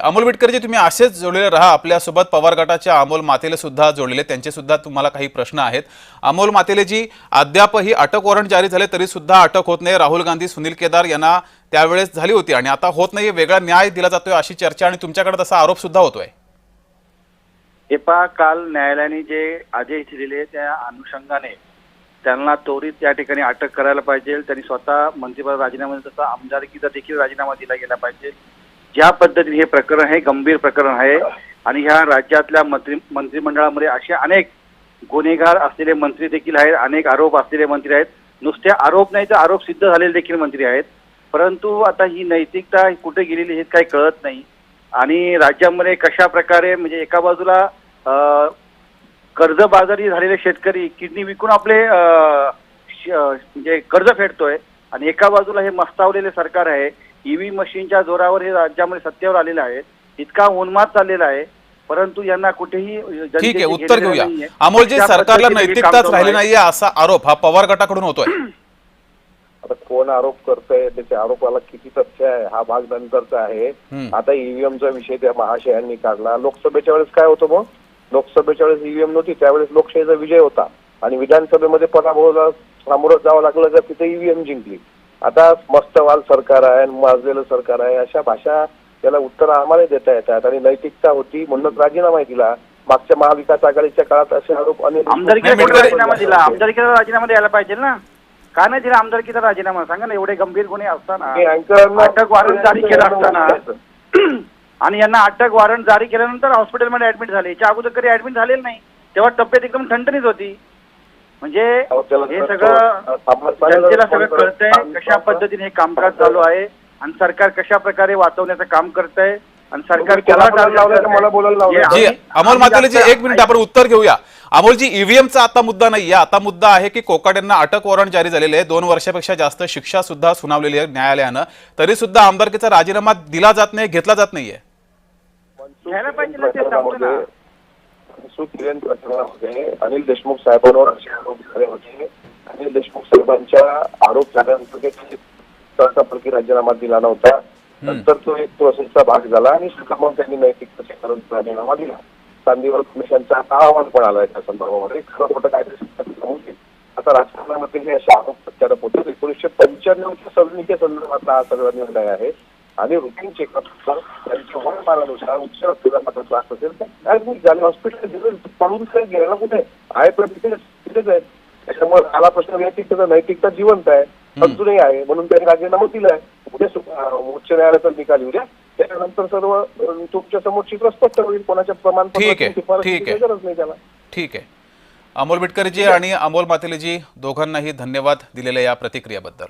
अमोल बिटकरजी, तुम्ही असेच जोडलेले राहा आपल्यासोबत. पवार गटाच्या अमोल मातेले सुद्धा जोडलेले, त्यांचे सुद्धा तुम्हाला काही प्रश्न आहेत. अमोल मातेलेजी, अद्यापही अटक वॉरंट जारी झाले तरी सुद्धा अटक होत नाही. राहुल गांधी, सुनील केदार यांना त्यावेळेस झाली होती आणि आता होत नाही, वेगळा न्याय दिला जातोय अशी चर्चा आणि तुमच्याकडे तसा आरोप सुद्धा होतोय. काल न्यायालयाने जे आदेश दिलेले त्या अनुषंगाने त्यांना त्वरित या ठिकाणी अटक करायला पाहिजे. त्यांनी स्वतः मंत्रिपद राजीनामा तसा आमदारकीचा देखील राजीनामा दिला गेला पाहिजे. ज्या पद्धतीने हे प्रकरण आहे, गंभीर प्रकरण आहे आणि ह्या राज्यातल्या मंत्रिमंडळामध्ये असे अनेक गुन्हेगार असलेले मंत्री देखील आहेत, अनेक आरोप असलेले मंत्री आहेत. नुसते आरोप नाही तर आरोप सिद्ध झालेले देखील मंत्री आहेत. परंतु आता ही नैतिकता कुठे गेलेली हे काही कळत नाही. आणि राज्यामध्ये कशा प्रकारे म्हणजे एका बाजूला कर्जबाजारी झालेले शेतकरी किडनी विकून आपले म्हणजे कर्ज फेडतोय आणि एका बाजूला हे मस्तावलेले सरकार आहे. ईव्ही मशीनच्या जोरावर हे राज्यामध्ये सत्तेवर आलेलं आहे. इतका उन्माद चाललेला आहे, परंतु यांना कुठेही ठीक आहे, उत्तर घेऊया. अमोलजी, सरकारला नैतिकताच राहिली नाहीये असा आरोप हा पवार गटाकडून होतोय. आता कोण आरोप करतोय, त्याच्या आरोपाला किती तथ्य आहे हा भाग नंतरचा आहे. आता ईव्हीएमचा विषय त्या महाशयांनी काढला. लोकसभेच्या वेळेस काय होतं मग? लोकसभेच्या वेळेस ईव्हीएम नव्हती, त्यावेळेस लोकशाहीचा विजय होता आणि विधानसभेमध्ये पराभवाला सामोरं जावं लागलं तर तिथे ईव्हीएम जिंकली. आता मस्तवाल सरकार आहे, माजलेलं सरकार आहे, अशा भाषा त्याला उत्तर आम्हाला देता येतात. आणि नैतिकता होती म्हणूनच राजीनामा दिला. मागच्या महाविकास आघाडीच्या काळात असे आरोप आमदारकीचा राजीनामा द्यायला पाहिजे ना. का नाही दिला आमदारकीचा राजीनामा? सांगा ना. एवढे गंभीर गुन्हे असताना, अटक वॉरंट जारी केला असताना आणि यांना अटक वॉरंट जारी केल्यानंतर हॉस्पिटलमध्ये ऍडमिट झाले. याच्या अगोदर कधी ऍडमिट झालेलं नाही. तेव्हा तब्येत एकदम ठणठणीत होती. म्हणजे हे सगळं जनतेला सगळं कळतंय कशा पद्धतीने हे कामकाज चालू आहे आणि सरकार कशा प्रकारे वाचवण्याचं काम करतंय आणि सरकार मला बोलायला. जी अमोल मातेलेजी, एक मिनिट आपण उत्तर घेऊया. अमोलजी, ईव्हीएमचा आता मुद्दा नाहीये. आता मुद्दा आहे की कोकाट यांना अटक वॉरंट जारी झालेले आहे, 2 वर्षापेक्षा जास्त शिक्षा सुद्धा सुनावलेली आहे न्यायालयानं, तरी सुद्धा आमदारकीचा राजीनामा दिला जात नाही, घेतला जात नाहीये. घ्यायला पाहिजे ना, ते सांगतो ना. प्रकरणामध्ये अनिल देशमुख साहेबांवर असे आरोप झाले होते. अनिल देशमुख साहेबांच्या आरोप झाल्यानंतर राजीनामा दिला नव्हता. नंतर तो एक प्रोसेसचा भाग झाला आणि मग त्यांनी नैतिकतेच्या राजीनामा दिला. चांदीवर कमिशनचा आता अहवाल पण आलाय त्या संदर्भामध्ये. खरं खोटं कायदे आता राजकारणामध्ये हे असे आरोप प्रत्यारोप होते. 1995च्या सदनीच्या संदर्भातला हा सगळा निर्णय आहे आणि रुटीन चेकअप त्यांच्या वयोमानानुसार उच्च रक्तदाबाचा त्रास असेल तर ऍडमिट झाले, हॉस्पिटल पडून काय गेला कुठे आहे, पण तिथेच आहे. त्याच्यामुळे आला प्रश्न नैतिकता. नैतिकता जिवंत आहे, अजूनही आहे, म्हणून त्यांनी राजीनामा दिलाय. उद्या उच्च न्यायालयाचा निकाल येऊ द्या, त्याच्यानंतर सर्व तुमच्या समोर चित्र स्पष्ट होईल. कोणाच्या प्रमाणपत्राची गरज नाही त्याला. ठीक आहे. अमोल बिटकरजी आणि अमोल मातेलेजी दोघांनाही धन्यवाद दिलेल्या या प्रतिक्रियाबद्दल.